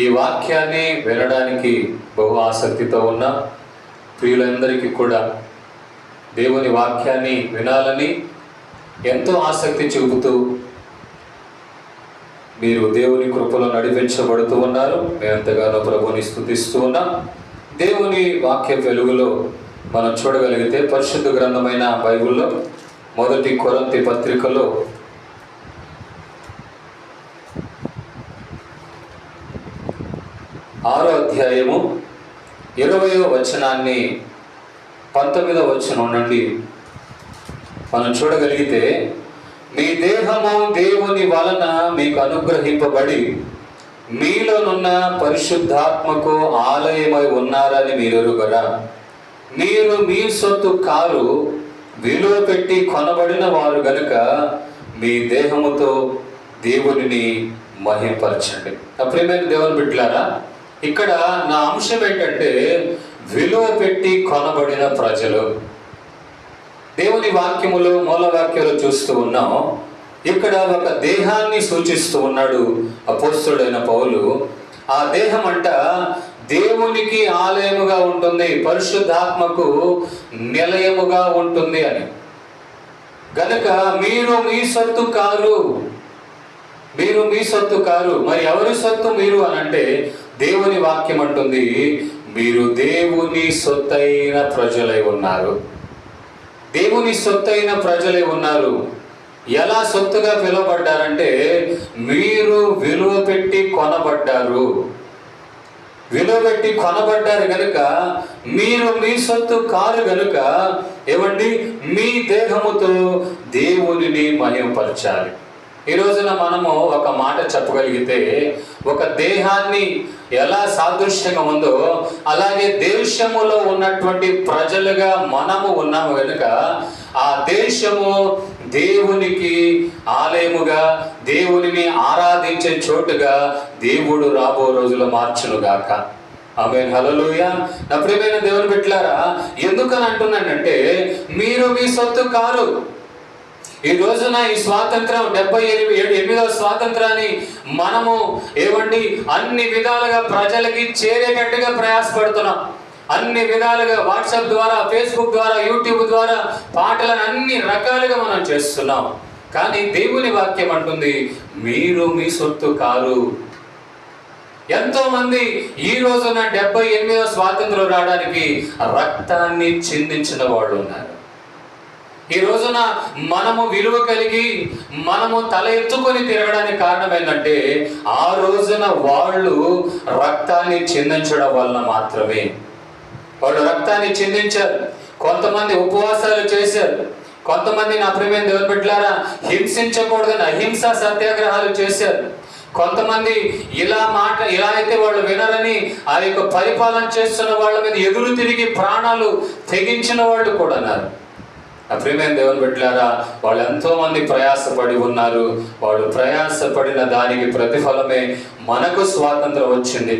ఈ వాక్యాన్ని వినడానికి బహు ఆసక్తితో ఉన్న ప్రియులందరికీ కూడా దేవుని వాక్యాన్ని వినాలని ఎంతో ఆసక్తి చూపుతూ మీరు దేవుని కృపలో నడిపించబడుతూ ఉన్నారు. మేము ఎంతగానో ప్రభుని స్తుతిస్తూ ఉన్నాం. దేవుని వాక్య వెలుగులో మనం చూడగలిగితే పరిశుద్ధ గ్రంథమైన బైబిల్లో 1 కొరింథీ పత్రికలో 6వ అధ్యాయము 20వ వచనాన్ని 19వ వచనం నుండి మనం చూడగలిగితే, మీ దేహము దేవుని వలన మీకు అనుగ్రహింపబడి మీలోనున్న పరిశుద్ధాత్మకు ఆలయమై ఉన్నారని మీరు ఎరుగరా. మీరు మీ సొత్తు కారు, విలువ పెట్టి కొనబడిన వారు గనుక మీ దేహముతో దేవునిని మహిమపరచండి. ప్రియమైన దేవుని బిడ్డలారా, ఇక్కడ నా అంశం ఏంటంటే విలువ పెట్టి కొనబడిన ప్రజలు. దేవుని వాక్యములో మూల వాక్యాలు చూస్తూ ఉన్నాం. ఇక్కడ ఒక దేహాన్ని సూచిస్తూ ఉన్నాడు అపోస్తలుడైన పౌలు. ఆ దేహం అంట దేవునికి ఆలయముగా ఉంటుంది, పరిశుద్ధాత్మకు నిలయముగా ఉంటుంది అని. గనుక మీరు మీ సొత్తు కారు, మీరు మీ సొత్తు కారు. మరి ఎవరి సొత్తు మీరు అని అంటే దేవుని వాక్యం అంటుంది మీరు దేవుని సొత్తైన ప్రజలై ఉన్నారు. దేవుని సొత్తైన ప్రజలే ఉన్నారు. ఎలా సొత్తుగా పిలువబడ్డారంటే మీరు విలువ పెట్టి కొనబడ్డారు. విలువ పెట్టి కొనబడ్డారు గనుక మీరు మీ సొత్తు కారు గనుక ఏమండి, మీ దేహముతో దేవునిని మహిమపరచాలి. ఈ రోజున మనము ఒక మాట చెప్పగలిగితే, ఒక దేహాన్ని ఎలా సాదృశ్యంగా ఉందో అలాగే దేశములో ఉన్నటువంటి ప్రజలుగా మనము ఉన్నాము కనుక ఆ దేశము దేవునికి ఆలయముగా, దేవునిని ఆరాధించే చోటుగా దేవుడు రాబో రోజులు మార్చునుగాక. ఆమేన్, హల్లెలూయా. నా ప్రియమైన దేవుని బిడ్డలారా, ఎందుకని అంటున్నానంటే మీరు మీ సొత్తు కారు. ఈ రోజున ఈ స్వాతంత్రం 78వ స్వాతంత్రాన్ని మనము ఏమండి అన్ని విధాలుగా ప్రజలకి చేరేటట్టుగా ప్రయాసపడుతున్నాం. అన్ని విధాలుగా వాట్సాప్ ద్వారా, ఫేస్బుక్ ద్వారా, యూట్యూబ్ ద్వారా పాటలను అన్ని రకాలుగా మనం చేస్తున్నాం. కానీ దేవుని వాక్యం అంటుంది మీరు మీ సొత్తు కారు. ఎంతో మంది ఈ రోజున 78వ స్వాతంత్రం రావడానికి రక్తాన్ని చిందించిన వాళ్ళు ఉన్నారు. ఈ రోజున మనము విలువ కలిగి మనము తల ఎత్తుకొని తిరగడానికి కారణం ఏంటంటే ఆ రోజున వాళ్ళు రక్తాన్ని చిందించడం వలన మాత్రమే. వాళ్ళు రక్తాన్ని చిందించారు. కొంతమంది ఉపవాసాలు చేశారు. కొంతమంది నా ప్రియమైన దేవుని బిడ్డలారా హింసించకూడదని అహింసా సత్యాగ్రహాలు చేశారు. కొంతమంది ఇలా అయితే వాళ్ళు వినరని ఆ యొక్క పరిపాలన చేస్తున్న వాళ్ళ మీద ఎదురు తిరిగి ప్రాణాలు తెగించిన వాళ్ళు కూడా ఉన్నారు. ప్రియమైన దేవుని బిడ్డలారా, వాళ్ళు ఎంతో మంది ప్రయాసపడి ఉన్నారు. వాళ్ళు ప్రయాసపడిన దానికి ప్రతిఫలమే మనకు స్వాతంత్రం వచ్చింది.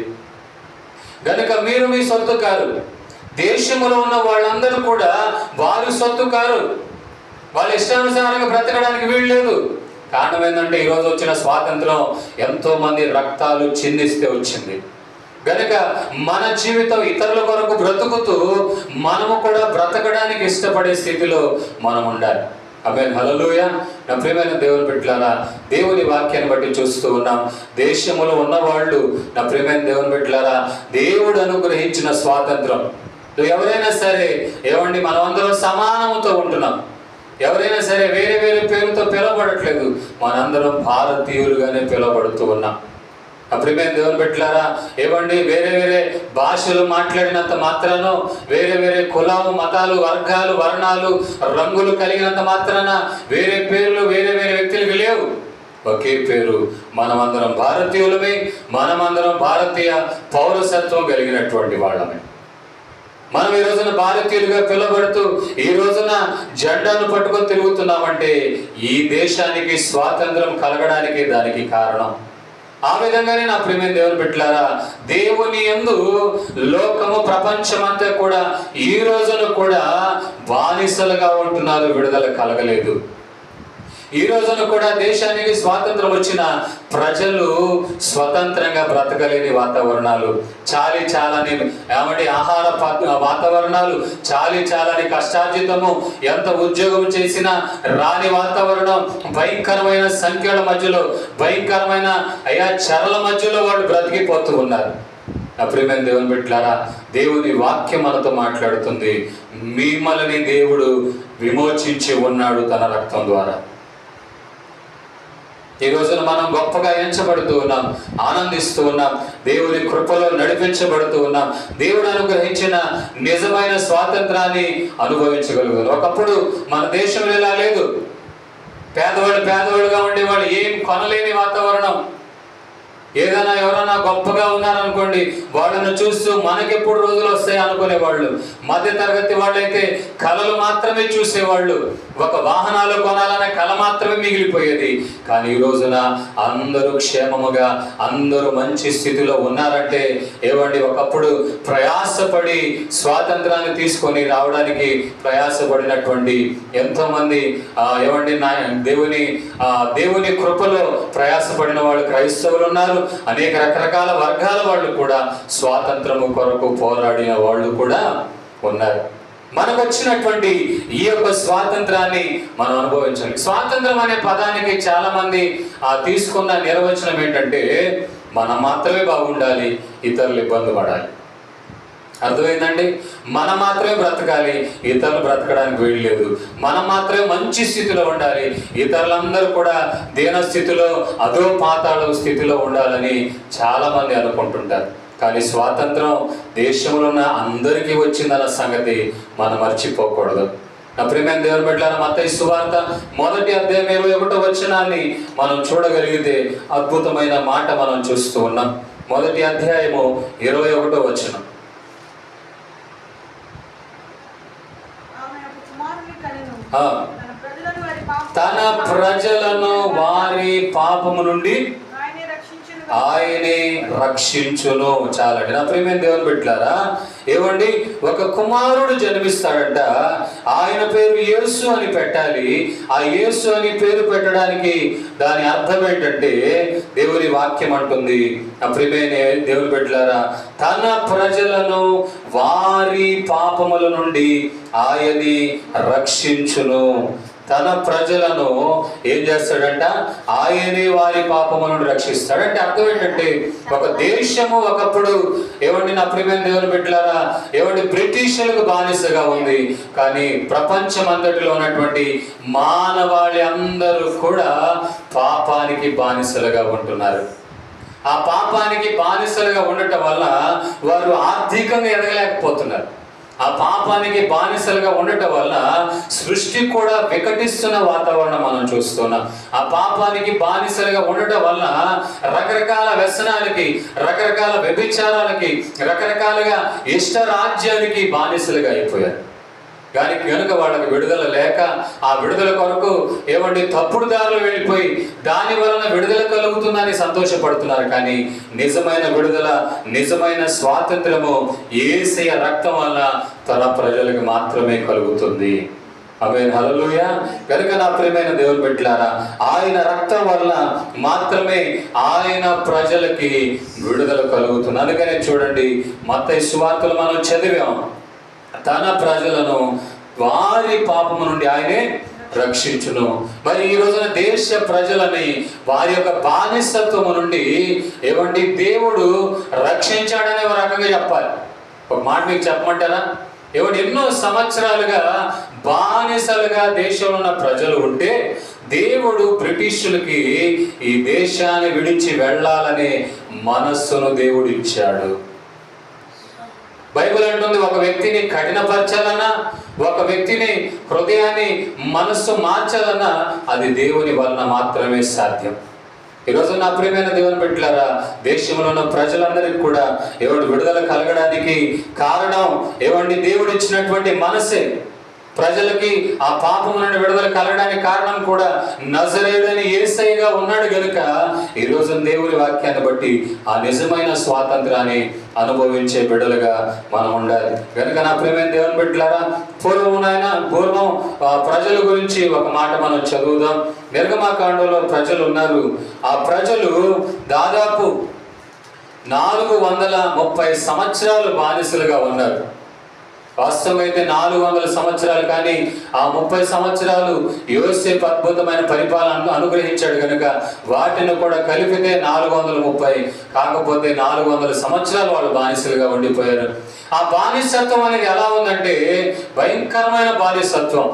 గనుక మీరు మీ సొత్తు కారు. దేశంలో ఉన్న వాళ్ళందరూ కూడా వారి సొత్తు కారు. వాళ్ళ ఇష్టానుసారంగా బ్రతకడానికి వీలు లేదు. కారణం ఏంటంటే ఈరోజు వచ్చిన స్వాతంత్రం ఎంతో మంది రక్తాలు చిందిస్తే వచ్చింది. గనుక మన జీవితం ఇతరుల కొరకు బ్రతుకుతూ మనము కూడా బ్రతకడానికి ఇష్టపడే స్థితిలో మనం ఉండాలి. ఆమేన్, హల్లెలూయా. నా ప్రియమైన దేవుని బిడ్డలారా, దేవుని వాక్యాన్ని బట్టి చూస్తూ ఉన్నాం. దేశంలో ఉన్నవాళ్ళు నా ప్రియమైన దేవుని బిడ్డలారా దేవుడు అనుగ్రహించిన స్వాతంత్రం. ఎవరైనా సరే ఏమండి మనమందరం సమానంతో ఉంటున్నాం. ఎవరైనా సరే వేరే వేరే పేరుతో పిలువబడట్లేదు. మనందరం భారతీయులుగానే పిలువబడుతూ ఉన్నాం. ప్రియమైన దేవుని బిడ్డలారా ఏమండి వేరే వేరే భాషలు మాట్లాడినంత మాత్రాన, వేరే వేరే కులాలు, మతాలు, వర్గాలు, వర్ణాలు, రంగులు కలిగినంత మాత్రాన వేరే పేర్లు వేరే వేరే వ్యక్తులకు లేవు. ఒకే పేరు. మనమందరం భారతీయులమే. మనమందరం భారతీయ పౌరసత్వం కలిగినటువంటి వాళ్ళమే. మనం ఈ రోజున భారతీయులుగా పిలువబడుతూ ఈ రోజున జెండాను పట్టుకొని తిరుగుతున్నామంటే ఈ దేశానికి స్వాతంత్రం కలగడానికి దానికి కారణం. ఆ విధంగానే నా ప్రియమైన దేవుని బిడ్డలారా దేవుని యందు లోకము ప్రపంచమంతా కూడా ఈ రోజున కూడా బానిసలుగా ఉంటున్నారు. విడుదల కలగలేదు. ఈ రోజున కూడా దేశానికి స్వాతంత్రం వచ్చిన ప్రజలు స్వతంత్రంగా బ్రతకలేని వాతావరణాలు, చాలని ఏమంటే ఆహార వాతావరణాలు, చాలని కష్టార్జితము, ఎంత ఉద్యోగం చేసినా రాని వాతావరణం, భయంకరమైన సంఖ్యల మధ్యలో, భయంకరమైన చెరల మధ్యలో వాళ్ళు బ్రతికిపోతూ ఉన్నారు. ప్రియమైన దేవుని బిడ్డలారా, దేవుని వాక్యం మనతో మాట్లాడుతుంది. మిమ్మల్ని దేవుడు విమోచించి ఉన్నాడు తన రక్తం ద్వారా. ఈ రోజున మనం గొప్పగా ఎంచబడుతూ ఉన్నాం, ఆనందిస్తూ ఉన్నాం, దేవుని కృపలో నడిపించబడుతూ ఉన్నాం, దేవుడు అనుగ్రహించిన నిజమైన స్వాతంత్రాన్ని అనుభవించగలుగుతాం. ఒకప్పుడు మన దేశంలో ఇలా లేదు. పేదవాళ్ళుగా ఉండేవాళ్ళు, ఏం కొనలేని వాతావరణం. ఏదైనా ఎవరైనా గొప్పగా ఉన్నారనుకోండి, వాళ్ళను చూస్తూ మనకెప్పుడు రోజులు వస్తాయి అనుకునేవాళ్ళు. మధ్య తరగతి వాళ్ళైతే కళలు మాత్రమే చూసేవాళ్ళు. ఒక వాహనాలు కొనాలనే కళ మాత్రమే మిగిలిపోయేది. కానీ ఈ రోజున అందరూ క్షేమముగా, అందరూ మంచి స్థితిలో ఉన్నారంటే ఏవండి, ఒకప్పుడు ప్రయాసపడి స్వాతంత్రాన్ని తీసుకొని రావడానికి ప్రయాసపడినటువంటి ఎంతోమంది ఏవండి దేవుని కృపలో ప్రయాసపడిన వాళ్ళు క్రైస్తవులు ఉన్నారు. అనేక రకరకాల వర్గాల వాళ్ళు కూడా స్వాతంత్రము కొరకు పోరాడిన వాళ్ళు కూడా ఉన్నారు. మనకు వచ్చినటువంటి ఈ యొక్క స్వాతంత్రాన్ని మనం అనుభవించాలి. స్వాతంత్రం అనే పదానికి చాలా మంది తీసుకున్న నిర్వచనం ఏంటంటే, మనం మాత్రమే బాగుండాలి, ఇతరులు ఇబ్బంది పడాలి. అర్థమైందండి? మనం మాత్రమే బ్రతకాలి, ఇతరులు బ్రతకడానికి వీల్లేదు. మనం మాత్రమే మంచి స్థితిలో ఉండాలి, ఇతరులందరూ కూడా దీన స్థితిలో, అదో పాతాళ స్థితిలో ఉండాలని చాలా మంది అనుకుంటుంటారు. కానీ స్వాతంత్రం దేశంలో ఉన్న అందరికీ వచ్చిందన్న సంగతి మనం మర్చిపోకూడదు. నా ప్రియమైన దేవుని బిడ్డలారా, మత్తయి సువార్త 1వ అధ్యాయం 21వ వచనాన్ని మనం చూడగలిగితే అద్భుతమైన మాట మనం చూస్తూ ఉన్నాం. 1వ అధ్యాయము 21వ వచనం. తన ప్రజలను వారి పాపము నుండి ఆయనే రక్షించును. చాలండి. నా ప్రియమైన దేవుని బిడ్డలారా, ఏమండి, ఒక కుమారుడు జన్మిస్తాడంట. ఆయన పేరు యేసు అని పెట్టాలి. ఆ యేసు అని పేరు పెట్టడానికి దాని అర్థం ఏంటంటే, దేవుని వాక్యం అంటుంది, నా ప్రియమైన దేవుని బిడ్డలారా, తన ప్రజలను వారి పాపముల నుండి ఆయనే రక్షించును. తన ప్రజలను ఏం చేస్తాడంట? ఆయనే వారి పాపము నుండి రక్షిస్తాడంటే అర్థం ఏంటంటే, ఒక దేశము ఒకప్పుడు ఏమండి నా ప్రియమైన దేవుని బిడ్డలారా, ఏమండి బ్రిటిషులకు బానిసగా ఉంది. కానీ ప్రపంచం అంతటిలో ఉన్నటువంటి మానవాళి అందరూ కూడా పాపానికి బానిసలుగా ఉంటున్నారు. ఆ పాపానికి బానిసలుగా ఉండటం వల్ల వారు ఆర్థికంగా ఎదగలేకపోతున్నారు. ఆ పాపానికి బానిసలుగా ఉండటం వల్ల సృష్టి కూడా వికటిస్తున్న వాతావరణం మనం చూస్తున్నాం. ఆ పాపానికి బానిసలుగా ఉండటం వల్ల రకరకాల వ్యసనాలకి, రకరకాల వ్యభిచారాలకి, రకరకాలుగా ఇష్టరాజ్యానికి బానిసలుగా అయిపోయారు. కానీ కనుక వాళ్ళకి విడుదల లేక, ఆ విడుదల కొరకు ఏమండి తప్పుడు దారులు వెళ్ళిపోయి దాని వలన విడుదల కలుగుతుందని సంతోషపడుతున్నారు. కానీ నిజమైన విడుదల, నిజమైన స్వాతంత్రము యేసయ్య రక్తం వల్ల తన ప్రజలకు మాత్రమే కలుగుతుంది. ఆమేన్, హల్లెలూయా. కనుక నా ప్రియమైన దేవుని బిడ్డలారా, ఆయన రక్తం వల్ల మాత్రమే ఆయన ప్రజలకి విడుదల కలుగుతుంది. అందుకనే చూడండి, మత్తయి సువార్తలు మనం చదివాం, తన ప్రజలను వారి పాపము నుండి ఆయనే రక్షించును. మరి ఈ రోజున దేశ ప్రజలని వారి యొక్క బానిసత్వము నుండి ఏమండి దేవుడు రక్షించాడనే ఒక రకంగా చెప్పాలి. ఒక మాట మీకు చెప్పమంటారా? ఏమంటే ఎన్నో సంవత్సరాలుగా బానిసలుగా దేశంలో ఉన్న ప్రజలు ఉంటే దేవుడు బ్రిటిషులకి ఈ దేశాన్ని విడిచి వెళ్ళాలనే మనస్సును దేవుడు ఇచ్చాడు. బైబిల్ అంటుంది, ఒక వ్యక్తిని కఠినపరచాలన్నా, ఒక వ్యక్తిని హృదయాన్ని, మనస్సు మార్చాలన్నా అది దేవుని వలన మాత్రమే సాధ్యం. ఈరోజు నా ప్రియమైన దేవుని బిడ్డలారా, దేశంలో ఉన్న ప్రజలందరికీ కూడా ఏమంటే విడుదల కలగడానికి కారణం ఏమండి దేవుడు ఇచ్చినటువంటి మనసే. ప్రజలకి ఆ పాపం నుండి విడుదల కలగడానికి కారణం కూడా నజరేయుడైన యేసయ్యగా ఉన్నాడు గనుక ఈరోజు దేవుని వాక్యాన్ని బట్టి ఆ నిజమైన స్వాతంత్రాన్ని అనుభవించే బిడ్డలుగా మనం ఉండాలి. కనుక నా ప్రియమైన దేవుని బిడ్డలారా, పూర్వం ప్రజల గురించి ఒక మాట మనం చదువుదాం. నిర్గమకాండంలో ప్రజలు ఉన్నారు. ఆ ప్రజలు దాదాపు 430 సంవత్సరాలు బానిసలుగా ఉన్నారు. వాస్తవమైతే 400 సంవత్సరాలు, కానీ ఆ 30 సంవత్సరాలు యోసేపు అద్భుతమైన పరిపాలన అనుగ్రహించాడు కనుక వాటిని కూడా కలిపితే 430. కాకపోతే 400 సంవత్సరాలు వాళ్ళు బానిసలుగా ఉండిపోయారు. ఆ బానిసత్వం అనేది ఎలా ఉందంటే భయంకరమైన బానిసత్వం.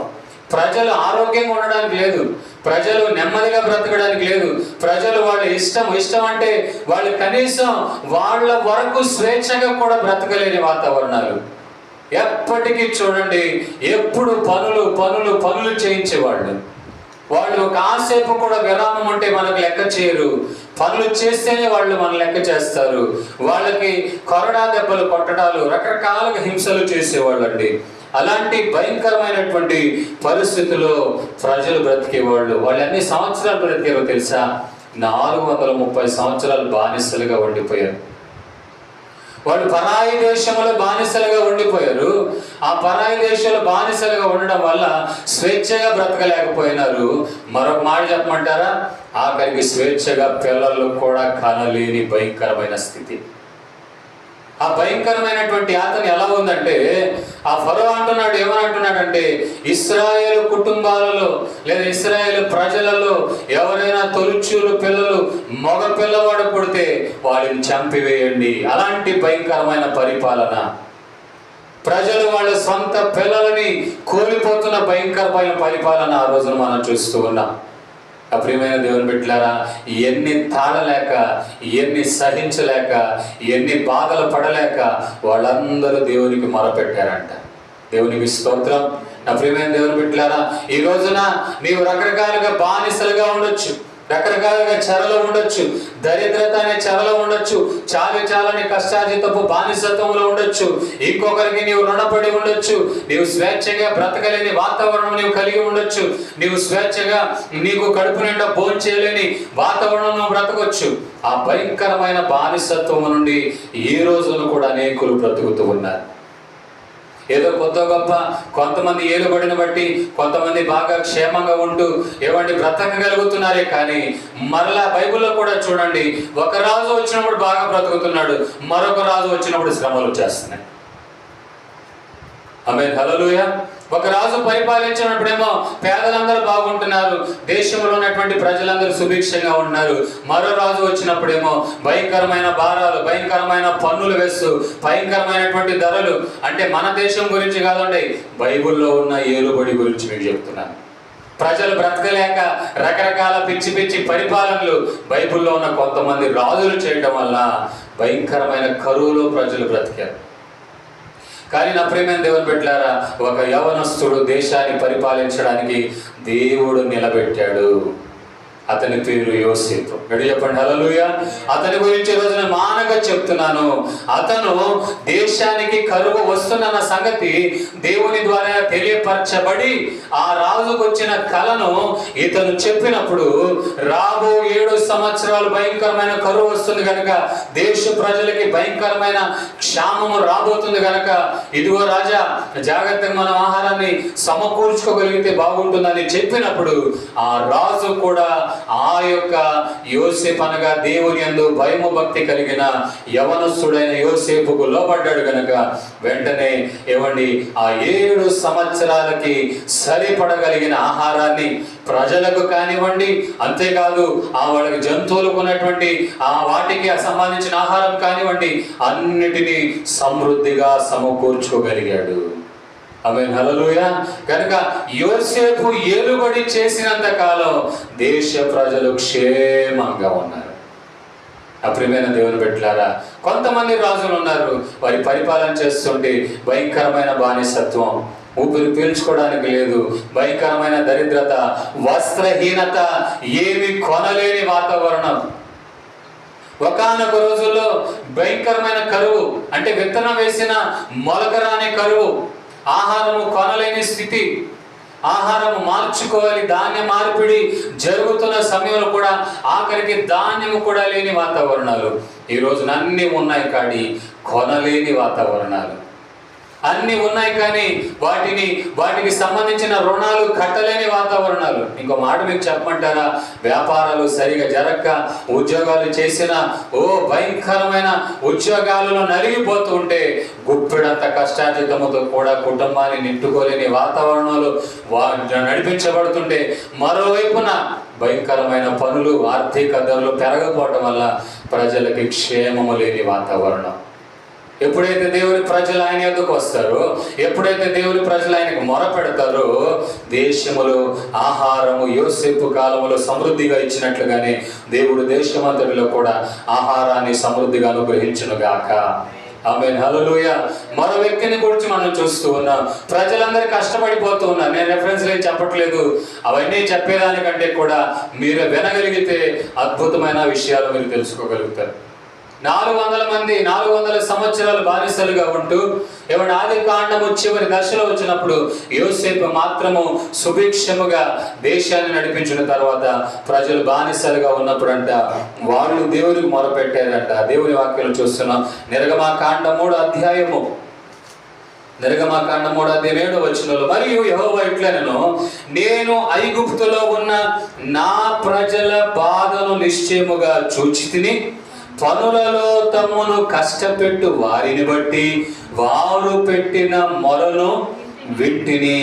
ప్రజలు ఆరోగ్యంగా ఉండడానికి లేదు, ప్రజలు నెమ్మదిగా బ్రతకడానికి లేదు, ప్రజలు వాళ్ళ ఇష్టం అంటే వాళ్ళు కనీసం వాళ్ళ వరకు స్వేచ్ఛగా కూడా బ్రతకలేని వాతావరణాలు. ఎప్పటికీ చూడండి, ఎప్పుడు పనులు చేయించేవాళ్ళు. వాళ్ళు కాసేపు కూడా విరామం ఉంటే మనకు లెక్క చేయరు, పనులు చేస్తేనే వాళ్ళు మన లెక్క చేస్తారు. వాళ్ళకి కొరడా దెబ్బలు కొట్టడాలు, రకరకాలుగా హింసలు చేసేవాళ్ళు అండి. అలాంటి భయంకరమైనటువంటి పరిస్థితుల్లో ప్రజలు బ్రతికేవాళ్ళు. వాళ్ళు ఎన్ని సంవత్సరాలు బ్రతికారో తెలుసా? 430 సంవత్సరాలు బానిసలుగా ఉండిపోయారు. వాళ్ళు పరాయి దేశంలో బానిసలుగా ఉండిపోయారు. ఆ పరాయి దేశంలో బానిసలుగా ఉండడం వల్ల స్వేచ్ఛగా బ్రతకలేకపోయినారు. మరొక మాట చెప్పమంటారా? ఆఖరికి స్వేచ్ఛగా పిల్లలు కూడా కనలేని భయంకరమైన స్థితి. ఆ భయంకరమైనటువంటి యాతన ఎలా ఉందంటే, ఆ ఫరో అంటున్నాడు, ఏమనంటున్నాడంటే, ఇశ్రాయేలు కుటుంబాలలో లేదా ఇశ్రాయేలు ప్రజలలో ఎవరైనా తొలిచూలు పిల్లలు మగ పిల్లవాడు పుడితే వాడిని చంపివేయండి. అలాంటి భయంకరమైన పరిపాలన. ప్రజలు వాళ్ళ సొంత పిల్లలని కోల్పోతున్న భయంకరమైన పరిపాలన ఆ రోజున మనం చూస్తూ ఉన్నాం. ప్రియమైన దేవుని బిడ్డలారా, ఎన్ని తాళలేక, ఎన్ని సహించలేక, ఎన్ని బాధలు పడలేక వాళ్ళందరూ దేవునికి మొరపెట్టారంట. దేవునికి స్తోత్రం. నా ప్రియమైన దేవుని బిడ్డలారా, ఈ రోజున నీవు రకరకాలుగా బానిసలుగా ఉండొచ్చు, రకరకాలుగా చెరలో ఉండొచ్చు, దరిద్రత అనే చెరలో ఉండొచ్చు, చాలని కష్టార్జితపు బానిసత్వంలో ఉండొచ్చు, ఇంకొకరికి నీవు రుణపడి ఉండొచ్చు, నీవు స్వేచ్ఛగా బ్రతకలేని వాతావరణం నీవు కలిగి ఉండొచ్చు, నీవు స్వేచ్ఛగా నీకు కడుపు నిండా భోజనం చేయలేని వాతావరణం బ్రతకొచ్చు. ఆ భయంకరమైన బానిసత్వం నుండి ఈ రోజున కూడా అనేకులు బ్రతుకుతూ ఉన్నారు. ఏదో కొత్త గొప్ప కొంతమంది ఏలుబడిని బట్టి కొంతమంది బాగా క్షేమంగా ఉంటూ ఏమండి బ్రతకగలుగుతున్నారే, కానీ మరలా బైబిల్లో కూడా చూడండి, ఒక రాజు వచ్చినప్పుడు బాగా బ్రతుకుతున్నాడు, మరొక రాజు వచ్చినప్పుడు శ్రమలు వచ్చేస్తున్నాయి. ఆమేన్, హల్లెలూయా. ఒక రాజు పరిపాలించినప్పుడేమో పేదలందరూ బాగుంటున్నారు, దేశంలో ఉన్నటువంటి ప్రజలందరూ సుభిక్షంగా ఉన్నారు. మరో రాజు వచ్చినప్పుడేమో భయంకరమైన భారాలు, భయంకరమైన పన్నులు వేస్తూ, భయంకరమైనటువంటి ధరలు. అంటే మన దేశం గురించి కాదండి, బైబిల్లో ఉన్న ఏలుబడి గురించి మీకు చెప్తున్నాను. ప్రజలు బ్రతకలేక రకరకాల పిచ్చి పరిపాలనలు బైబిల్లో ఉన్న కొంతమంది రాజులు చేయడం వల్ల భయంకరమైన కరువులో ప్రజలు బ్రతికారు. కానీ నా ప్రియమైన దేవుని బిడ్డలారా, ఒక యవనస్తుడు దేశాన్ని పరిపాలించడానికి దేవుడు నిలబెట్టాడు. అతని పేరు యోసేపు. గడి చెప్పండి, హల్లెలూయా. అతని గురించి రోజున మానగా చెప్తున్నాను. అతను దేశానికి కరువు వస్తున్న సంగతి దేవుని ద్వారా తెలియపరచబడి ఆ రాజుకు వచ్చిన కలను ఇతను చెప్పినప్పుడు, రాబో 7 సంవత్సరాలు భయంకరమైన కరువు వస్తుంది కనుక, దేశ ప్రజలకి భయంకరమైన క్షామము రాబోతుంది కనుక, ఇదిగో రాజా జాగ్రత్తగా మనం ఆహారాన్ని సమకూర్చుకోగలిగితే బాగుంటుందని చెప్పినప్పుడు, ఆ రాజు కూడా ఆ యొక్క యోసేపు అనగా దేవుని యందు భయము భక్తి కలిగిన యవనస్తుడైన యోసేపుకు లోబడ్డాడు కనుక వెంటనే ఏమండి ఆ 7 సంవత్సరాలకి సరిపడగలిగిన ఆహారాన్ని ప్రజలకు కానివ్వండి, అంతేకాదు ఆ వాళ్ళకి జంతువులకు ఉన్నటువంటి ఆ వాటికి సంబంధించిన ఆహారం కానివ్వండి, అన్నిటినీ సమృద్ధిగా సమకూర్చుకోగలిగాడు. ఆమేన్, హల్లెలూయా. కనుక యోసేపు ఏలుబడి చేసినంత కాలం దేశ ప్రజలు క్షేమంగా ఉన్నారు. ప్రియమైన దేవుని బిడ్డలారా, కొంతమంది రాజులు ఉన్నారు, వారి పరిపాలన చేస్తుంటే భయంకరమైన బానిసత్వం, ఊపిరి పీల్చుకోవడానికి లేదు, భయంకరమైన దరిద్రత, వస్త్రహీనత, ఏమి కొనలేని వాతావరణం. ఒకానొక రోజుల్లో భయంకరమైన కరువు, అంటే విత్తనం వేసిన మొలకరాని కరువు. ఆహారము కొనలేని స్థితి, ఆహారము మార్చుకోవాలి, ధాన్య మార్పిడి జరుగుతున్న సమయంలో కూడా ఆఖరికి ధాన్యము కూడా లేని వాతావరణాలు. ఈ రోజున అన్నీ ఉన్నాయి కానీ కొనలేని వాతావరణాలు. అన్నీ ఉన్నాయి కానీ వాటికి సంబంధించిన రుణాలు కట్టలేని వాతావరణాలు. ఇంకో మాట మీకు చెప్పమంటారా? వ్యాపారాలు సరిగా జరగక, ఉద్యోగాలు చేసిన భయంకరమైన ఉద్యోగాలలో నలిగిపోతూ ఉంటే గుప్పెడంత కష్టార్జితముతో కూడా కుటుంబాన్ని నింపుకోలేని వాతావరణాలు నడిపించబడుతుంటే, మరోవైపున భయంకరమైన పనులు, ఆర్థిక ధరలు పెరగకపోవటం వల్ల ప్రజలకి క్షేమము లేని వాతావరణం. ఎప్పుడైతే దేవుని ప్రజలు ఆయన యొద్దకు వస్తారో, ఎప్పుడైతే దేవుని ప్రజలు ఆయనకు మొర పెడతారో, దేశములో ఆహారము యోసేపు కాలములో సమృద్ధిగా ఇచ్చినట్లుగానే దేవుడు దేశమంతటిలో కూడా ఆహారాన్ని సమృద్ధిగా అనుగ్రహించునుగాక. ఆమేన్, హల్లెలూయా. మరో వ్యక్తిని గురించి మనం చూస్తూ ఉన్నాం. ప్రజలందరూ కష్టపడిపోతూ ఉన్నారు. నేను రెఫరెన్స్లు ఏం చెప్పట్లేదు, అవన్నీ చెప్పేదానికంటే కూడా మీరు వినగలిగితే అద్భుతమైన విషయాలు మీరు తెలుసుకోగలుగుతారు. 400 మంది 400 సంవత్సరాలు బానిసలుగా ఉంటూ ఆదికాండము చివరి దశలో వచ్చినప్పుడు యోసేపు మాత్రము సుభిక్షముగా దేశాన్ని నడిపించిన తర్వాత ప్రజలు బానిసలుగా ఉన్నప్పుడంట వాళ్ళు దేవునికి మొరపెట్టారంట. దేవుని వాక్యం చూస్తున్నాం. నిర్గమాకాండం 3వ అధ్యాయము 7వ వచనంలో, మరియు యెహోవా ఇట్లనెను, నేను ఐగుప్తులో ఉన్న నా ప్రజల బాధను నిశ్చయముగా చూచితిని, పనులలో తమను కష్టపెట్టు వారిని బట్టి వారు పెట్టిన మొరను వింటిని,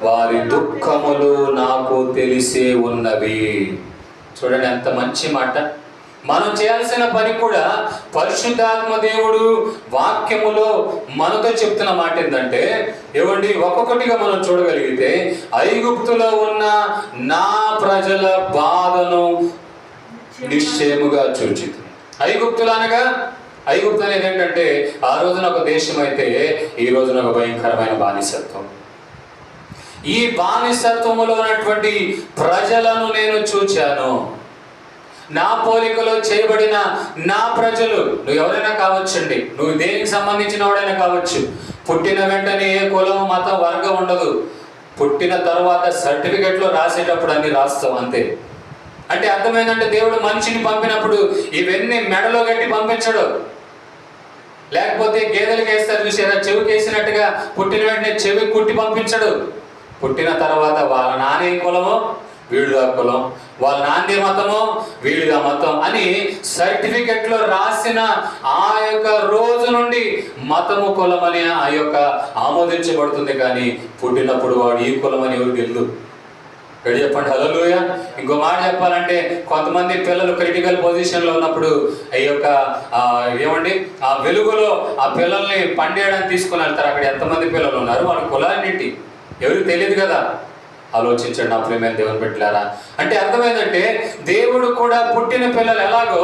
వారి దుఃఖములు నాకు తెలిసే ఉన్నవి. చూడండి ఎంత మంచి మాట. మనం చేయాల్సిన పని కూడా పరిశుద్ధాత్మ దేవుడు వాక్యములో మనతో చెప్తున్న మాట ఏంటంటే, ఒక్కొక్కటిగా మనం చూడగలిగితే, ఐగుప్తులో ఉన్న నా ప్రజల బాధను నిశ్చయముగా చూచితి. ఐగుప్తులు అనేది ఏంటంటే ఆ రోజున ఒక దేశం అయితే ఈ రోజున ఒక భయంకరమైన బానిసత్వం. ఈ బానిసత్వములో ఉన్నటువంటి ప్రజలను నేను చూచాను. నా పోలికలో చేయబడిన నా ప్రజలు. నువ్వు ఎవరైనా కావచ్చండి, నువ్వు దేనికి సంబంధించిన వాడైనా కావచ్చు. పుట్టిన వెంటనే ఏ కులం, మతం, వర్గం ఉండదు. పుట్టిన తర్వాత సర్టిఫికెట్లో రాసేటప్పుడు అన్ని రాస్తాం అంతే. అంటే అర్థమైందంటే దేవుడు మనిషిని పంపినప్పుడు ఇవన్నీ మెడలో కట్టి పంపించడు. లేకపోతే గేదెలకు వేస్తారు చూసారా, చెవికి వేసినట్టుగా పుట్టిన వెంటనే చెవి కుట్టి పంపించడు. పుట్టిన తర్వాత వాళ్ళ నాన్న కులమో వీళ్ళు ఆ కులం, వాళ్ళ నాన్న మతమో వీళ్ళు ఆ మతం అని సర్టిఫికెట్లో రాసిన ఆ యొక్క రోజు నుండి మతము కులం అని ఆ యొక్క ఆమోదించబడుతుంది. కానీ పుట్టినప్పుడు వాడు ఈ కులం అని ఎవరు తెలియదు. చెప్పండి, హల్లెలూయా. ఇంకో మాట చెప్పాలంటే, కొంతమంది పిల్లలు క్రిటికల్ పొజిషన్లో ఉన్నప్పుడు ఆ వెలుగులో ఆ పిల్లల్ని పండేయడానికి తీసుకుని వెళ్తారు. అక్కడ ఎంతమంది పిల్లలు ఉన్నారు, వాళ్ళ కులాన్నింటి ఎవరికి తెలియదు కదా. ఆలోచించండి నా ప్రియమైన దేవుని బిడ్డలారా. అంటే అర్థమైందంటే దేవుడు కూడా పుట్టిన పిల్లలు ఎలాగో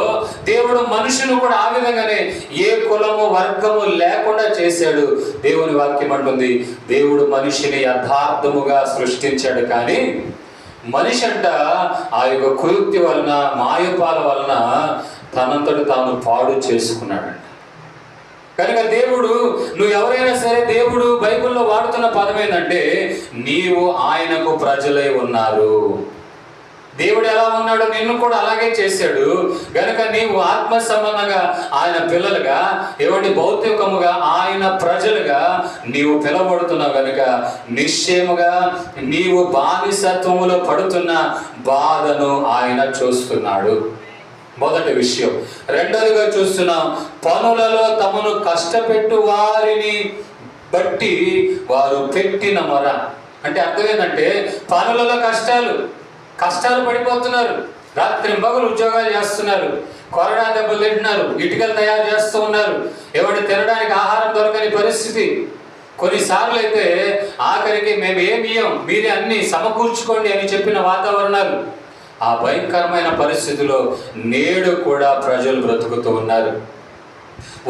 దేవుడు మనుషులు కూడా ఆ విధంగానే ఏ కులము వర్గము లేకుండా చేశాడు. దేవుని వాక్యం అంటుంది, దేవుడు మనిషిని యథార్థముగా సృష్టించాడు. కానీ మనిషి అంట ఆ యొక్క కుయుక్తి వలన, మాయపాల వలన తనంతటి తాను పాడు చేసుకున్నాడంట. కనుక దేవుడు, నువ్వు ఎవరైనా సరే, దేవుడు బైబిల్లో వాడుతున్న పదం ఏంటంటే, నీవు ఆయనకు ప్రజలై ఉన్నారు. దేవుడు ఎలా ఉన్నాడో నిన్ను కూడా అలాగే చేశాడు. గనుక నీవు ఆత్మ సంబంధంగా ఆయన పిల్లలుగా, భౌతికముగా ఆయన ప్రజలుగా నీవు పిలవబడుతున్నావు. గనుక నిశ్చయముగా నీవు బానిసత్వములో పడుతున్న బాధను ఆయన చూస్తున్నాడు. మొదటి విషయం. రెండోదిగా చూస్తున్నాం, పనులలో తమను కష్టపెట్టు వారిని బట్టి వారు పెట్టిన మొర. అంటే అర్థం ఏంటంటే, పనులలో కష్టాలు పడిపోతున్నారు. రాత్రి పగలు ఉద్యోగాలు చేస్తున్నారు, కొరడా దెబ్బలు తింటున్నారు, ఇటుకలు తయారు చేస్తూ ఉన్నారు. తినడానికి ఆహారం దొరకని పరిస్థితి. కొన్నిసార్లు అయితే ఆఖరికి మేము ఏమి ఇయ్యం, మీరే అన్ని సమకూర్చుకోండి అని చెప్పిన వాతావరణాలు. ఆ భయంకరమైన పరిస్థితిలో నేడు కూడా ప్రజలు బ్రతుకుతూ ఉన్నారు.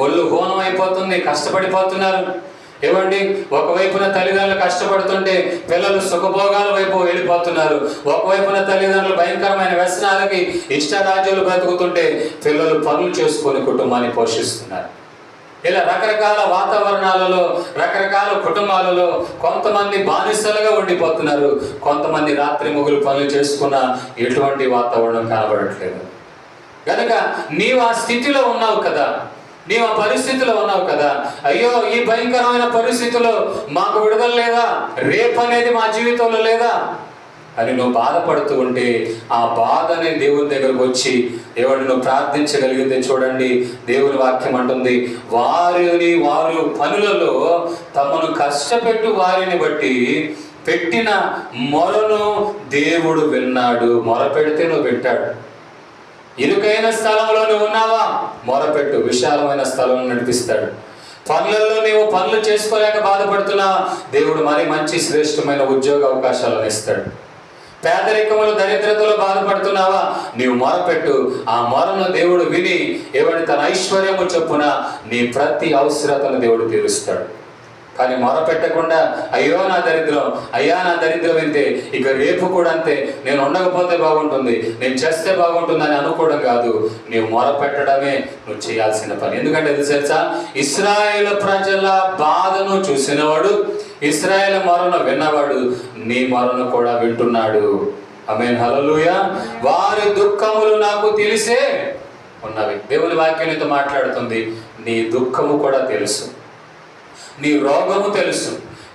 ఒళ్ళు హోనం అయిపోతుంది, కష్టపడిపోతున్నారు. ఒకవైపున తల్లిదండ్రులు కష్టపడుతుంటే పిల్లలు సుఖభోగాల వైపు వెళ్ళిపోతున్నారు. ఒకవైపున తల్లిదండ్రులు భయంకరమైన వ్యసనాలకి ఇష్టరాజ్యాలు బ్రతుకుతుంటే పిల్లలు పనులు చేసుకొని కుటుంబాన్ని పోషిస్తున్నారు. ఇలా రకరకాల వాతావరణాలలో, రకరకాల కుటుంబాలలో కొంతమంది బానిసలుగా ఉండిపోతున్నారు. కొంతమంది రాత్రి మొగులు పనులు చేసుకున్న ఎటువంటి వాతావరణం కనబడట్లేదు. కనుక నీవు ఆ స్థితిలో ఉన్నావు కదా, నీవు ఆ పరిస్థితిలో ఉన్నావు కదా, అయ్యో ఈ భయంకరమైన పరిస్థితిలో మాకు విడుదల లేదా, రేపు అనేది మా జీవితంలో లేదా అని నువ్వు బాధపడుతూ ఉంటే, ఆ బాధని దేవుని దగ్గరకు వచ్చి దేవుడిని నువ్వు ప్రార్థించగలిగితే చూడండి, దేవుని వాక్యం అంటుంది, వారు పనులలో తమను కష్టపెట్టు వారిని బట్టి పెట్టిన మొరను దేవుడు విన్నాడు. మొర పెడితే నువ్వు వింటాడు. ఇరుకైన స్థలంలో నువ్వు ఉన్నావా, మొరపెట్టు, విశాలమైన స్థలంలో నడిపిస్తాడు. పనులలో నీవు పనులు చేసుకోలేక బాధపడుతున్నా, దేవుడు మరి మంచి శ్రేష్టమైన ఉద్యోగ అవకాశాలను ఇస్తాడు. పేదరికములు, దరిద్రతలో బాధపడుతున్నావా, నీవు మొరపెట్టు, ఆ మొరను దేవుడు విని తన ఐశ్వర్యము చొప్పున నీ ప్రతి అవసరతను దేవుడు తీరుస్తాడు. కానీ మొరపెట్టకుండా అయ్యో నా దరిద్రం, అయ్యా నా దరిద్రం అంతే, ఇక రేపు కూడా అంతే, నేను ఉండకపోతే బాగుంటుంది, నేను చేస్తే బాగుంటుంది అని అనుకోవడం కాదు. నీవు మొరపెట్టడమే నువ్వు చేయాల్సిన పని. ఎందుకంటే ఇది తెలుసా, ఇశ్రాయేలు ప్రజల బాధను చూసినవాడు, ఇశ్రాయేలు మొరను విన్నవాడు నీ మొరను కూడా వింటున్నాడు. ఆమేన్, హల్లెలూయా. వారి దుఃఖములు నాకు తెలిసే ఉన్నవి. దేవుని వాక్యం నీతో మాట్లాడుతుంది. నీ దుఃఖము కూడా తెలుసు, నీ రోగము తెలుసు,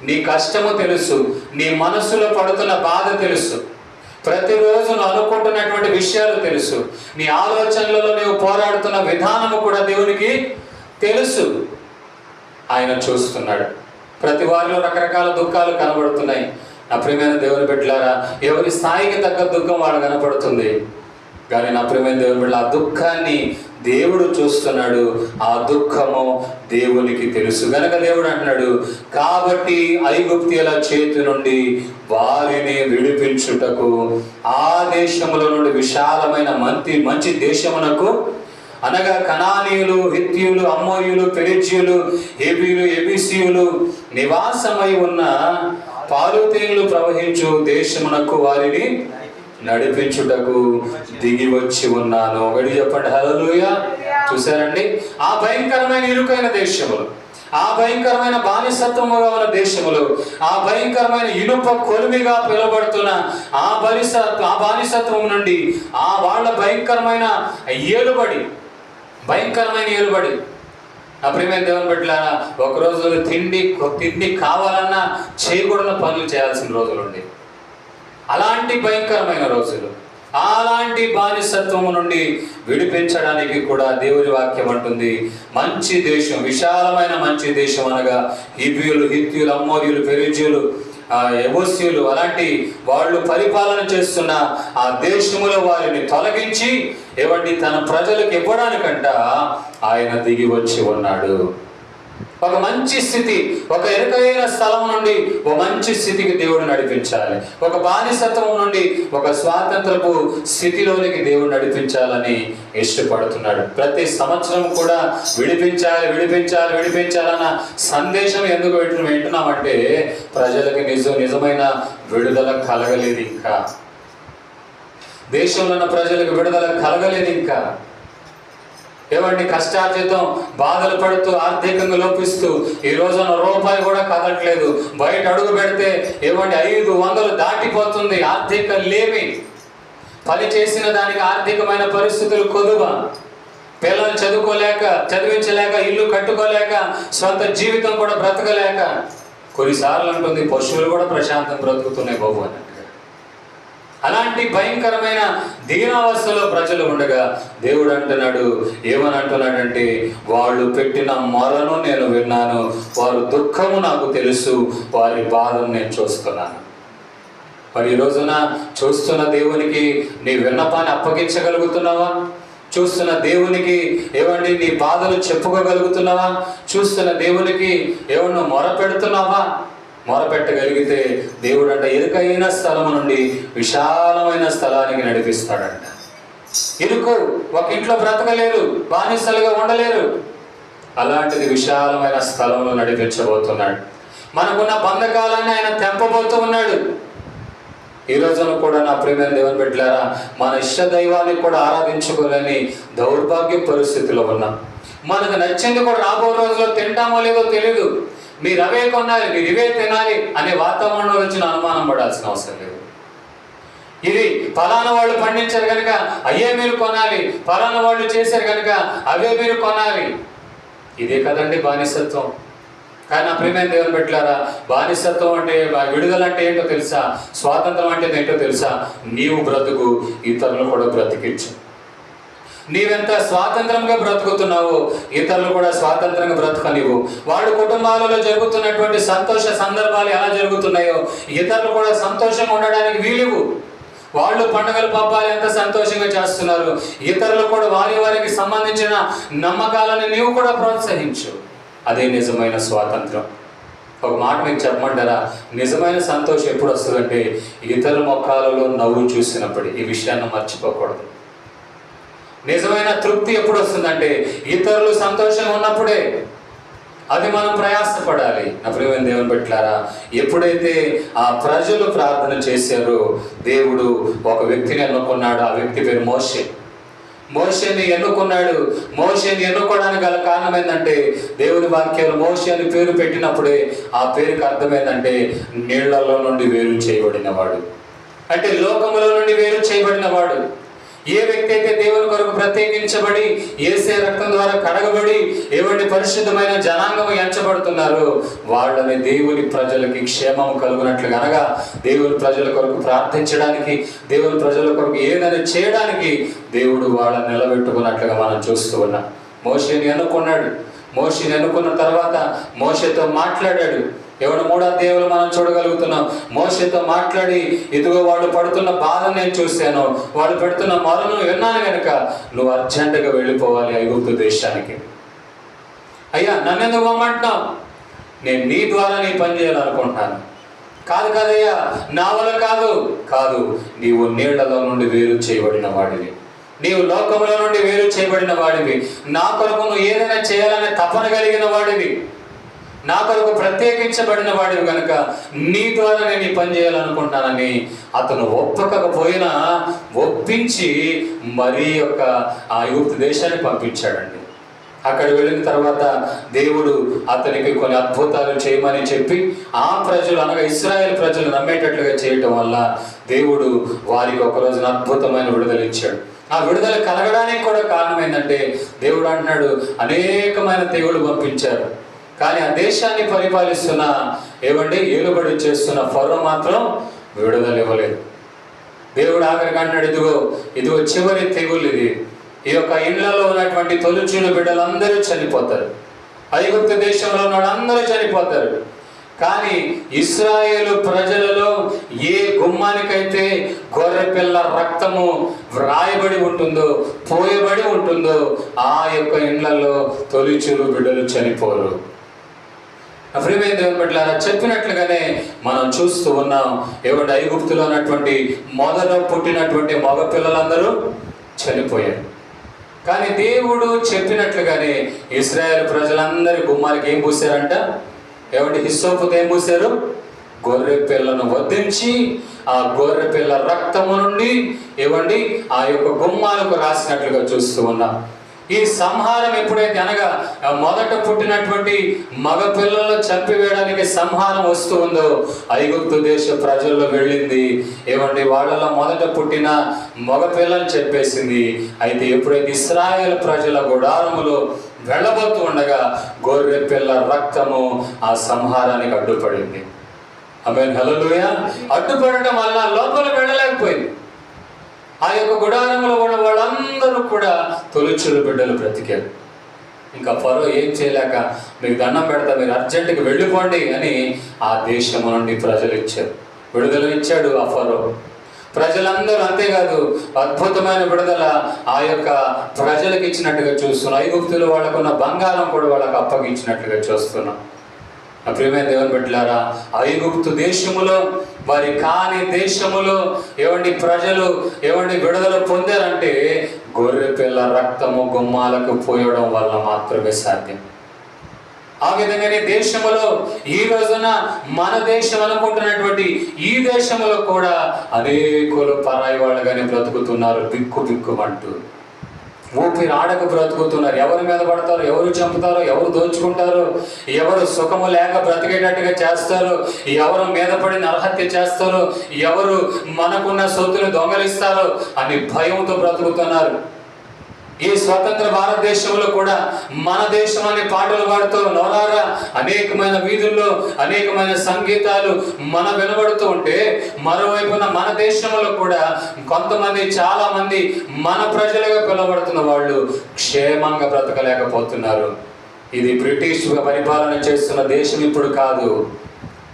నీ కష్టము తెలుసు, నీ మనస్సులో పడుతున్న బాధ తెలుసు, ప్రతిరోజు నువ్వు అనుకుంటున్నటువంటి విషయాలు తెలుసు, నీ ఆలోచనలలో నువ్వు పోరాడుతున్న విధానము కూడా దేవునికి తెలుసు. ఆయన చూస్తున్నాడు. ప్రతి వారిలో రకరకాల దుఃఖాలు కనబడుతున్నాయి. నా ప్రియమైన దేవుని బిడ్డలారా, ఎవరి స్థాయికి తగ్గ దుఃఖం వాళ్ళు కనపడుతుంది. కానీ నా ప్రియమైన దేవుని బిడ్డల, ఆ దుఃఖాన్ని దేవుడు చూస్తున్నాడు. ఆ దుఃఖము దేవునికి తెలుసు. గనక దేవుడు అంటున్నాడు, కాబట్టి ఐగుప్తీయుల చేతి నుండి వారిని విడిపించుటకు ఆ దేశముల నుండి విశాలమైన మంచి దేశమునకు, అనగా కనానీయులు, హిత్తీయులు, అమ్మోయులు, పెరిజ్జీయులు, హెబీయులు, ఎబీసీయులు నివాసమై ఉన్న పాలుతేళ్లు ప్రవహించు దేశమునకు వారిని నడిపించుటకు దిగి వచ్చి ఉన్నాను. ఒకటి చెప్పండి, హల్లెలూయా. చూసారండి, ఆ భయంకరమైన ఇరుకైన దేశములు, ఆ భయంకరమైన బానిసత్వముగా ఉన్న దేశములు, ఆ భయంకరమైన ఇనుప కొలిమిగా పిలువబడుతున్న ఆ బానిసత్వం నుండి ఆ వాళ్ళ భయంకరమైన ఏలుబడి నా ప్రియమైన దేవుని బిడ్డలారా, ఒకరోజు తిండి కావాలన్నా చేయకూడని పనులు చేయాల్సిన రోజులు ఉండి, అలాంటి భయంకరమైన రోజులు, అలాంటి బానిసత్వము నుండి విడిపించడానికి కూడా దేవుని వాక్యం అంటుంది, మంచి దేశం, విశాలమైన మంచి దేశం, అనగా హిబ్బీయులు, హిత్తీయులు, అమ్మోరీయులు, పెరిజ్జీయులు, యెబూసీయులు, అలాంటి వాళ్ళు పరిపాలన చేస్తున్న ఆ దేశములో వారిని తొలగించి తన ప్రజలకు ఇవ్వడానికంట ఆయన దిగి వచ్చి ఉన్నాడు. ఒక మంచి స్థితి, ఒక ఇరుకైన స్థలం నుండి ఒక మంచి స్థితికి దేవుడు నడిపించాలి. ఒక బానిసత్వం నుండి ఒక స్వాతంత్రపు స్థితిలోనికి దేవుడు నడిపించాలని ఇష్టపడుతున్నాడు. ప్రతి సంవత్సరం కూడా విడిపించాలన్న సందేశం ఎందుకు వింటున్నామంటే, ప్రజలకి నిజమైన విడుదల కలగలేదు. ఇంకా దేశంలో ఉన్న ప్రజలకు విడుదల కలగలేదు. ఇంకా కష్టార్జితం బాధలు పడుతూ, ఆర్థికంగా లోపిస్తూ, ఈ రోజున రూపాయి కూడా కదలట్లేదు. బయట అడుగు పెడితే 500 దాటిపోతుంది. ఆర్థిక లేమి, పని చేసిన దానికి ఆర్థికమైన పరిస్థితులు కొదువ, పిల్లలు చదివించలేక, ఇల్లు కట్టుకోలేక, సొంత జీవితం కూడా బ్రతకలేక, కొన్నిసార్లు అంటుంది పశువులు కూడా ప్రశాంతం బ్రతుకుతున్నాయి బాబు అని. అలాంటి భయంకరమైన దీనావస్థలో ప్రజలు ఉండగా దేవుడు అంటున్నాడు, ఏమనంటున్నాడంటే, వాళ్ళు పెట్టిన మొరను నేను విన్నాను, వారి దుఃఖము నాకు తెలుసు, వారి బాధను నేను చూస్తున్నాను. మరి ఈ రోజున చూస్తున్న దేవునికి నీ విన్నపాన్ని అప్పగించగలుగుతున్నావా? చూస్తున్న దేవునికి నీ బాధలు చెప్పుకోగలుగుతున్నావా? చూస్తున్న దేవునికి మొరపెడుతున్నావా? మొరపెట్టగలిగితే దేవుడు ఇరుకైన స్థలము నుండి విశాలమైన స్థలానికి నడిపిస్తాడంట. ఇరుకు, ఒక ఇంట్లో బ్రతకలేరు, బానిసలుగా ఉండలేరు. అలాంటిది విశాలమైన స్థలంలో నడిపించబోతున్నాడు. మనకున్న బంధకాలాన్ని ఆయన తెంపబోతూ ఉన్నాడు. ఈ రోజున కూడా నా ప్రియమైన దేవుని బిడ్డలారా, మన ఇష్ట దైవాన్ని కూడా ఆరాధించుకోలేని దౌర్భాగ్య పరిస్థితిలో ఉన్నాం. మనకు నచ్చింది కూడా రాబో రోజుల్లో తింటామో లేదో తెలియదు. మీరు అవే కొనాలి, మీరు ఇవే తినాలి అనే వాతావరణంలో వచ్చిన అనుమానం పడాల్సిన అవసరం లేదు. ఇది ఫలానా వాళ్ళు పండించారు కనుక అయ్యే మీరు కొనాలి, ఫలానా వాళ్ళు చేశారు కనుక అవే మీరు కొనాలి. ఇదే కదండి బానిసత్వం. కానీ నా ప్రియమైన దేవుని బిడ్డలారా, బానిసత్వం అంటే, విడుదల అంటే ఏంటో తెలుసా? స్వాతంత్రం అంటే ఏంటో తెలుసా? నీవు బ్రతుకు, ఇతరులు కూడా బ్రతికించు. నీవెంత స్వాతంత్రంగా బ్రతుకుతున్నావో ఇతరులు కూడా స్వాతంత్రంగా బ్రతకనివ్వు. వాళ్ళ కుటుంబాలలో జరుగుతున్నటువంటి సంతోష సందర్భాలు ఎలా జరుగుతున్నాయో ఇతరులు కూడా సంతోషంగా ఉండడానికి వీలువు. వాళ్ళు పండుగలు పబ్బాలు ఎంత సంతోషంగా చేస్తున్నారు, ఇతరులు కూడా వారికి సంబంధించిన నమ్మకాలను నీవు కూడా ప్రోత్సహించు. అదే నిజమైన స్వాతంత్రం. ఒక మాట మీకు చెప్పమంటారా? నిజమైన సంతోషం ఎప్పుడు వస్తుందంటే ఇతరుల ముఖాలలో నవ్వు చూసినప్పుడు. ఈ విషయాన్ని మర్చిపోకూడదు. నిజమైన తృప్తి ఎప్పుడు వస్తుందంటే ఇతరులు సంతోషంగా ఉన్నప్పుడే. అది మనం ప్రయాసపడాలి. నా ప్రియమైన దేవుని బిడ్డలారా, ఎప్పుడైతే ఆ ప్రజలు ప్రార్థన చేశారో దేవుడు ఒక వ్యక్తిని ఎన్నుకున్నాడు. ఆ వ్యక్తి పేరు మోషే. మోషేని ఎన్నుకున్నాడు. మోషేని ఎన్నుకోవడానికి గల కారణం ఏంటంటే దేవుని వాక్యాలు మోషే అని పేరు పెట్టినప్పుడే ఆ పేరుకి అర్థం ఏంటంటే నీళ్లలో నుండి వేరు చేయబడినవాడు, అంటే లోకములో నుండి వేరు చేయబడినవాడు. ఏ వ్యక్తి అయితే దేవుని కొరకు ప్రత్యేకించబడి యేసే రక్తం ద్వారా కడగబడి ఏవంటి పరిశుద్ధమైన జనాంగము ఎంచబడుతున్నారో వాళ్ళని దేవుని ప్రజలకి క్షేమం కలుగునట్లుగా, అనగా దేవుని ప్రజల కొరకు ప్రార్థించడానికి, దేవుని ప్రజల కొరకు ఏదైనా చేయడానికి దేవుడు వాళ్ళని నిలబెట్టుకున్నట్లుగా మనం చూస్తూ ఉన్నాం. మోషేని ఎన్నుకున్నాడు. మోషేని ఎన్నుకున్న తర్వాత మోషేతో మాట్లాడాడు. ఎవడు 3వ అధ్యాయంలో మనం చూడగలుగుతున్నాం. మోషేతో మాట్లాడి, ఇదిగో వాళ్ళు పడుతున్న బాధను నేను చూశాను, వాళ్ళు పెడుతున్న మొరను విన్నాను కనుక నువ్వు అర్జెంటుగా వెళ్ళిపోవాలి ఐగుప్తు దేశానికి. అయ్యా నన్ను ఎందుకు పొమ్మంటున్నావు? నేను నీ ద్వారా నీ పని చేయాలనుకుంటున్నాను. కాదు కాదయ్యా, నా వల్ల కాదు, నీవు నీళ్లలో నుండి వేరు చేయబడిన వాడివి, నీవు లోకముల నుండి వేరు చేయబడిన వాడివి, నా కొరకు నువ్వు ఏదైనా చేయాలనే తపన కలిగిన వాడివి, నా కొరకు ప్రత్యేకించబడిన వాడివి కనుక నీ ద్వారా నేను ఈ పని చేయాలనుకుంటానని అతను ఒప్పకపోయినా ఒప్పించి మరీ ఆ ఐగుప్తు దేశాన్ని పంపించాడండి. అక్కడ వెళ్ళిన తర్వాత దేవుడు అతనికి కొన్ని అద్భుతాలు చేయమని చెప్పి ఆ ప్రజలు, అనగా ఇశ్రాయేల్ ప్రజలు నమ్మేటట్లుగా చేయటం వల్ల దేవుడు వారికి ఒక రోజున అద్భుతమైన విడుదల ఇచ్చాడు. ఆ విడుదల కలగడానికి కూడా కారణం ఏంటంటే దేవుడు అంటున్నాడు అనేకమైన తెగులు పంపించారు, కానీ ఆ దేశాన్ని పరిపాలిస్తున్న ఏలుబడి చేస్తున్న ఫరో మాత్రం విడుదల ఇవ్వలేదు. దేవుడు ఆఖరికి అంటున్నాడు, ఇదిగో చివరి తెగులు ఇది, ఈ యొక్క ఇళ్లలో ఉన్నటువంటి తొలిచూలు బిడ్డలందరూ చనిపోతారు, ఐగుప్తు దేశంలో ఉన్న వాళ్ళందరూ చనిపోతారు. కానీ ఇశ్రాయేలు ప్రజలలో ఏ గుమ్మానికైతే గొర్రెపిల్ల రక్తము వ్రాయబడి ఉంటుందో, పోయబడి ఉంటుందో ఆ యొక్క ఇళ్లలో తొలిచూలు బిడ్డలు చనిపోరు. ప్రియమైన దేవుని బిడ్డలారా, చెప్పినట్లుగానే మనం చూస్తూ ఉన్నాం. ఐగుప్తులో ఉన్నటువంటి మొదట పుట్టినటువంటి మగ పిల్లలందరూ చనిపోయారు. కానీ దేవుడు చెప్పినట్లుగానే ఇశ్రాయేలు ప్రజలందరి గుమ్మాలకి ఏం పూసారంట? హిస్సోపుతో ఏం పూసారు? గొర్రె పిల్లను వధించి ఆ గొర్రె పిల్ల రక్తము నుండి ఆ యొక్క గుమ్మాలకు రాసినట్లుగా చూస్తూ ఉన్నాం. ఈ సంహారం ఎప్పుడైతే, అనగా మొదట పుట్టినటువంటి మగ పిల్లలను చంపివేయడానికి సంహారం వస్తూ ఉందో ఐగుప్తు దేశ ప్రజల్లో వెళ్ళింది. వాళ్ళలో మొదట పుట్టిన మగ పిల్లలు చెప్పేసింది. అయితే ఎప్పుడైతే ఇశ్రాయేలు ప్రజల గుడారములో వెళ్ళబోతూ ఉండగా గొర్రె పిల్ల రక్తము ఆ సంహారానికి అడ్డుపడింది. ఆమేన్, హల్లెలూయా. అడ్డుపడటం వల్ల లోపల వెళ్ళలేకపోయింది. ఆ యొక్క గుడారంలో ఉన్న వాళ్ళందరూ కూడా తొలిచూలు బిడ్డలు బ్రతికారు. ఇంకా ఫరో ఏం చేయలేక, మీకు దండం పెడతా, మీరు అర్జెంటుగా వెళ్ళిపోండి అని ఆ దేశము నుండి ప్రజలు ఇచ్చారు, విడుదల ఇచ్చాడు ఆ ఫరో. ప్రజలందరూ, అంతేకాదు అద్భుతమైన విడుదల ఆ యొక్క ప్రజలకు ఇచ్చినట్టుగా చూస్తున్నాం. ఐగుప్తులు వాళ్ళకున్న బంగారం కూడా వాళ్ళకు అప్పగించినట్లుగా చూస్తున్నాం. ప్రియమైన దేవుని బిడ్డలారా, ఐగుప్తు దేశములో, వారి కాని దేశములో ప్రజలు విడుదల పొందారంటే గొర్రె పిల్ల రక్తము గుమ్మాలకు పోయడం వల్ల మాత్రమే సాధ్యం. ఆ విధంగానే దేశములో ఈ రోజున మన దేశం అనుకుంటున్నటువంటి ఈ దేశంలో కూడా అనేకులు పరాయి వాళ్ళుగానే బ్రతుకుతున్నారు, బిక్కుమంటూ. ఊపిరి ఆడక బ్రతుకుతున్నారు. ఎవరి మీద పడతారో, ఎవరు చంపుతారో, ఎవరు దోచుకుంటారో, ఎవరు సుఖము లేక బ్రతికేటట్టుగా చేస్తారో, ఎవరు మీద పడి నరహత్య చేస్తారో, ఎవరు మనకున్న సొత్తులు దొంగలిస్తారో అని భయంతో బ్రతుకుతున్నారు. ఈ స్వతంత్ర భారతదేశంలో కూడా మన దేశం అనే పాటలు పాడుతూ నోరారా అనేకమైన వీధుల్లో అనేకమైన సంగీతాలు మన వినబడుతూ ఉంటే, మరోవైపున మన దేశంలో కూడా కొంతమంది, చాలా మంది మన ప్రజలుగా పిలువబడుతున్న వాళ్ళు క్షేమంగా బ్రతకలేకపోతున్నారు. ఇది బ్రిటిష్ పరిపాలన చేస్తున్న దేశం ఇప్పుడు కాదు,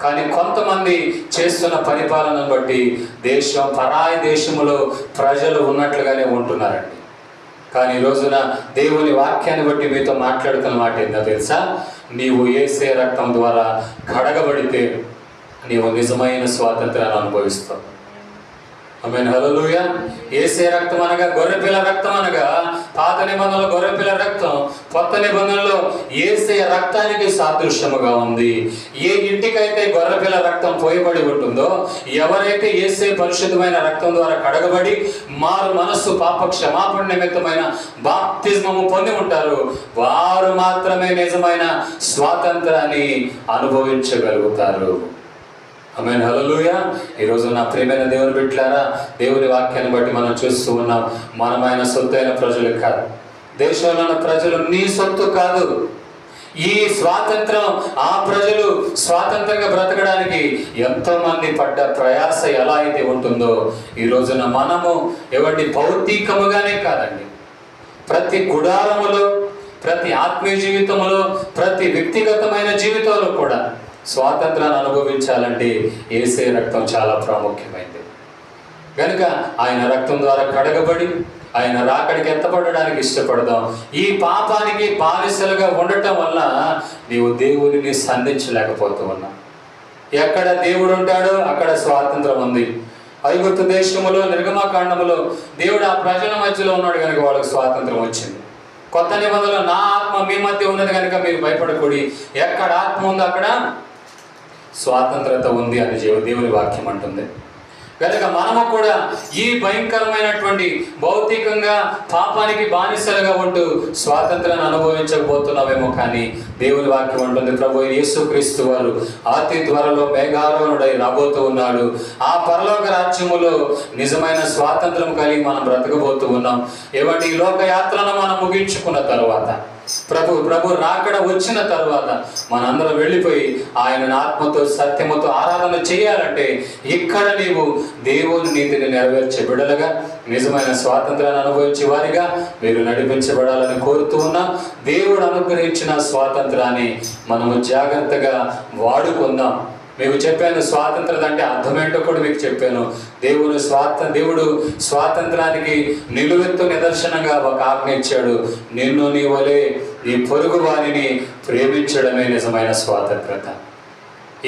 కానీ కొంతమంది చేస్తున్న పరిపాలనను బట్టి దేశం పరాయి దేశంలో ప్రజలు ఉన్నట్లుగానే ఉంటున్నారండి. కానీ ఈ రోజున దేవుని వాక్యాన్ని బట్టి మీతో మాట్లాడుతున్న మాట ఏంటో తెలుసా? నీవు యేసే రక్తం ద్వారా కడగబడితే నీవు నిజమైన స్వాతంత్రాన్ని అనుభవిస్తావు. ఆమేన్, హల్లెలూయా. యేసే రక్తం అనగా గొర్రెపిల్ల రక్తం అనగా పాత నిబంధనలో గొర్రెపిల్ల రక్తం, కొత్త నిబంధనలో యేసే రక్తానికి సాదృశ్యముగా ఉంది. ఏ ఇంటికైతే గొర్రెపిల్ల రక్తం పోయబడి ఉంటుందో, ఎవరైతే యేసే పరిశుద్ధమైన రక్తం ద్వారా కడగబడి మారు మనస్సు పాప క్షమాపణ నిమిత్తమైన బాప్తిస్మము పొంది ఉంటారో, వారు మాత్రమే నిజమైన స్వాతంత్రాన్ని అనుభవించగలుగుతారు. ఆమేన్, హల్లెలూయా. ఈరోజు నా ప్రియమైన దేవుని బిడ్డలారా, దేవుని వాక్యాన్ని బట్టి మనం చూస్తూ ఉన్నాం, మనమైన సొత్తైన ప్రజలు కాదు, దేశంలో ఉన్న ప్రజలు నీ సొత్తు కాదు. ఈ స్వాతంత్రం ఆ ప్రజలు స్వాతంత్రంగా బ్రతకడానికి ఎంతో మంది పడ్డ ప్రయాస ఎలా అయితే ఉంటుందో, ఈ రోజున మనము ఎవరి భౌతికముగానే కాదండి, ప్రతి గుడారములో, ప్రతి ఆత్మీయ జీవితంలో, ప్రతి వ్యక్తిగతమైన జీవితంలో కూడా స్వాతంత్రాన్ని అనుభవించాలంటే యేసే రక్తం చాలా ప్రాముఖ్యమైనది. కనుక ఆయన రక్తం ద్వారా కడగబడి ఆయన రాకడికి ఎత్తపడడానికి ఇష్టపడదాం. ఈ పాపానికి బానిసలుగా ఉండటం వల్ల నీవు దేవుడిని సంధించలేకపోతూ ఉన్నావు. ఎక్కడ దేవుడు ఉంటాడో అక్కడ స్వాతంత్రం ఉంది. ఐగుప్తు దేశములో నిర్గమకాండములో దేవుడు ఆ ప్రజల మధ్యలో ఉన్నాడు కనుక వాళ్ళకి స్వాతంత్రం వచ్చింది. కొత్త నిబంధనలో నా ఆత్మ మీ మధ్య ఉన్నది కనుక మీరు భయపడకూడి, ఎక్కడ ఆత్మ ఉందో అక్కడ స్వాతంత్రత ఉంది అని దేవుని వాక్యం అంటుంది. కనుక మనము కూడా ఈ భయంకరమైనటువంటి భౌతికంగా పాపానికి బానిసలుగా ఉంటూ స్వాతంత్రాన్ని అనుభవించకపోతున్నామేమో, కానీ దేవుని వాక్యం ఉంటుంది, ప్రభు యేసుక్రీస్తు వారు అతి త్వరలో మేఘారోహణుడై రాబోతూ ఉన్నాడు. ఆ పరలోక రాజ్యములో నిజమైన స్వాతంత్రం కలిగి మనం బ్రతకబోతూ ఉన్నాం. ఏమంటే ఈ లోకయాత్రను మనం ముగించుకున్న తర్వాత, ప్రభు రాకడ వచ్చిన తర్వాత మనందరం వెళ్ళిపోయి ఆయనను ఆత్మతో సత్యముతో ఆరాధన చేయాలంటే ఇక్కడ నీవు దేవుని నీతిని నెరవేర్చే బిడ్డలుగా, నిజమైన స్వాతంత్రాన్ని అనుభవించే వారిగా మీరు నడిపించబడాలని కోరుతూ ఉన్నాం. దేవుడు అనుగ్రహించిన స్వాతంత్రాన్ని మనము జాగ్రత్తగా వాడుకుందాం. మీకు చెప్పాను స్వాతంత్రం అంటే అర్థమేంటో కూడా మీకు చెప్పాను. దేవుడు స్వాతంత్రానికి నిలువెత్తు నిదర్శనంగా ఒక ఆజ్ఞ ఇచ్చాడు. నిన్ను నీ వలె ఈ పొరుగు వారిని ప్రేమించడమే నిజమైన స్వాతంత్రత.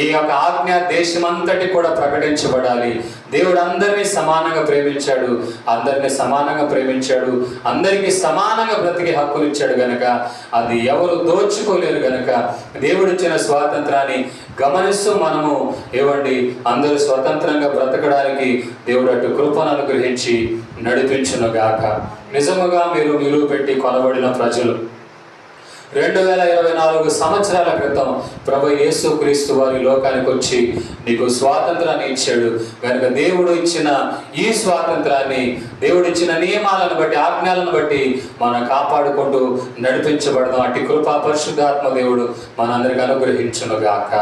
ఈ యొక్క ఆజ్ఞ దేశమంతటి కూడా ప్రకటించబడాలి. దేవుడు అందరినీ సమానంగా ప్రేమించాడు, అందరినీ సమానంగా ప్రేమించాడు, అందరికీ సమానంగా బ్రతికే హక్కులు ఇచ్చాడు గనక అది ఎవరు దోచుకోలేరు గనక దేవుడిచ్చిన స్వాతంత్రాన్ని గమనిస్తూ మనము అందరూ స్వతంత్రంగా బ్రతకడానికి దేవుడు అటు కృపను అనుగ్రహించి నడిపించునుగాక. నిజముగా మీరు నిలువ పెట్టి కొనబడిన ప్రజలు 2024 సంవత్సరాల క్రితం ప్రభు యేసుక్రీస్తు వారి లోకానికి వచ్చి నీకు స్వాతంత్రాన్ని ఇచ్చాడు కనుక దేవుడు ఇచ్చిన ఈ స్వాతంత్రాన్ని, దేవుడు ఇచ్చిన నియమాలను బట్టి, ఆజ్ఞలను బట్టి మనం కాపాడుకుంటూ నడిపించబడదాం. అట్టి కృపా పరిశుద్ధాత్మ దేవుడు మనందరికీ అనుగ్రహించునుగాక.